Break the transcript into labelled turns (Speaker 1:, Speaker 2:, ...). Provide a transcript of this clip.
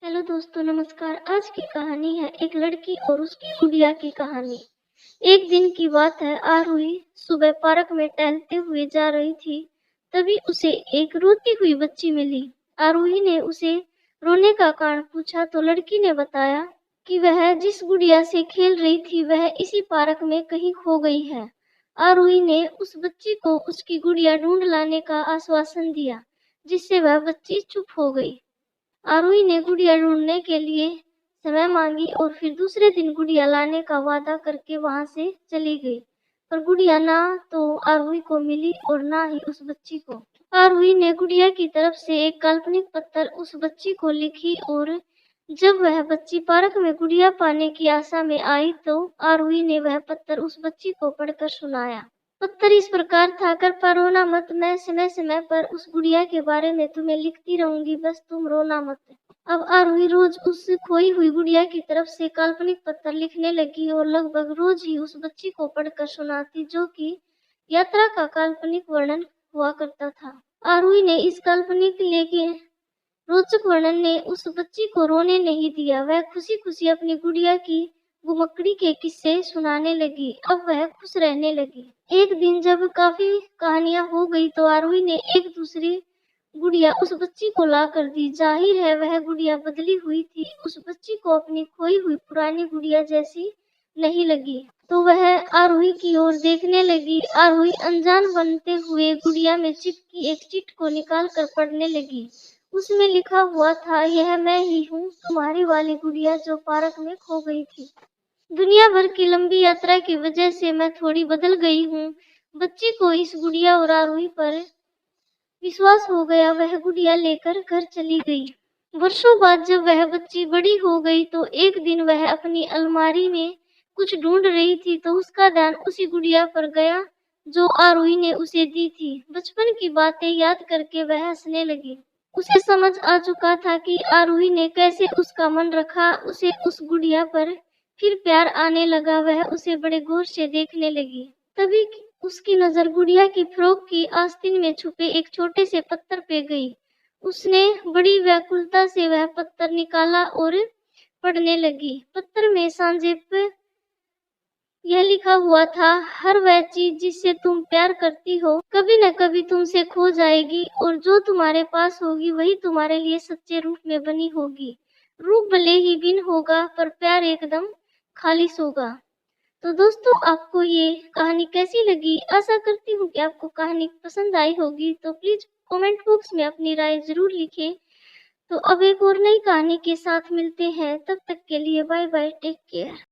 Speaker 1: Hello दोस्तों, नमस्कार। आज की कहानी है एक लड़की और उसकी गुड़िया की कहानी। एक दिन की बात है, आरोही सुबह पार्क में टहलते हुए जा रही थी। तभी उसे एक रोती हुई बच्ची मिली। आरोही ने उसे रोने का कारण पूछा तो लड़की ने बताया कि वह जिस गुड़िया से खेल रही थी वह इसी पार्क में कहीं खो गई है। आरोही ने उस बच्ची को उसकी गुड़िया ढूंढ लाने का आश्वासन दिया, जिससे वह बच्ची चुप हो गई। आरोही ने गुड़िया ढूंढने के लिए समय मांगी और फिर दूसरे दिन गुड़िया लाने का वादा करके वहां से चली गई। पर गुड़िया ना तो आरोही को मिली और ना ही उस बच्ची को। आरोही ने गुड़िया की तरफ से एक काल्पनिक पत्र उस बच्ची को लिखी और जब वह बच्ची पार्क में गुड़िया पाने की आशा में आई तो आरोही ने वह पत्र उस बच्ची को पढ़कर सुनाया। पत्र इस प्रकार था, कृपया रोना मत, मैं समय समय पर उस गुड़िया के बारे में तुम्हें लिखती रहूंगी, बस तुम रोना मत। अब आरोही रोज उस खोई हुई गुड़िया की तरफ से काल्पनिक पत्र लिखने लगी और लगभग रोज ही उस बच्ची को पढ़कर सुनाती, जो कि यात्रा का काल्पनिक वर्णन हुआ करता था। आरोही ने इस काल्पनिक लेकिन रोचक वर्णन ने उस बच्ची को रोने नहीं दिया। वह खुशी खुशी अपनी गुड़िया की घुमक्कड़ी के किस्से सुनाने लगी। अब वह खुश रहने लगी। एक दिन जब काफी कहानियां हो गई तो आरोही ने एक दूसरी गुड़िया उस बच्ची को ला कर दी। जाहिर है वह गुड़िया बदली हुई थी। उस बच्ची को अपनी खोई हुई पुरानी गुड़िया जैसी नहीं लगी तो वह आरोही की ओर देखने लगी। आरोही अनजान बनते हुए गुड़िया में चिपकी एक चिट को निकाल कर पढ़ने लगी। उसमें लिखा हुआ था, यह मैं ही हूँ, तुम्हारी वाली गुड़िया जो पार्क में खो गई थी। दुनिया भर की लंबी यात्रा की वजह से मैं थोड़ी बदल गई हूँ। बच्ची को इस गुड़िया और आरोही पर विश्वास हो गया। वह गुड़िया लेकर घर चली गई। वर्षों बाद जब वह बच्ची बड़ी हो गई तो एक दिन वह अपनी अलमारी में कुछ ढूंढ रही थी तो उसका ध्यान उसी गुड़िया पर गया जो आरोही ने उसे दी थी। बचपन की बातें याद करके वह हंसने लगी। उसे समझ आ चुका था कि आरोही ने कैसे उसका मन रखा। उसे उस गुड़िया पर फिर प्यार आने लगा। वह उसे बड़े गौर से देखने लगी। तभी उसकी नजर गुड़िया की फ्रॉक की आस्तीन में छुपे एक छोटे से पत्थर पे गई। उसने बड़ी व्याकुलता से वह पत्थर निकाला और पढ़ने लगी। पत्थर में सांझे पे यह लिखा हुआ था, हर वह चीज जिससे तुम प्यार करती हो कभी न कभी तुमसे खो जाएगी और जो तुम्हारे पास होगी वही तुम्हारे लिए सच्चे रूप में बनी होगी। रूप भले ही भिन्न होगा पर प्यार एकदम खालिश होगा। तो दोस्तों, आपको ये कहानी कैसी लगी? आशा करती हूँ कि आपको कहानी पसंद आई होगी। तो प्लीज कमेंट बॉक्स में अपनी राय जरूर लिखें। तो अब एक और नई कहानी के साथ मिलते हैं। तब तक के लिए बाय बाय, टेक केयर।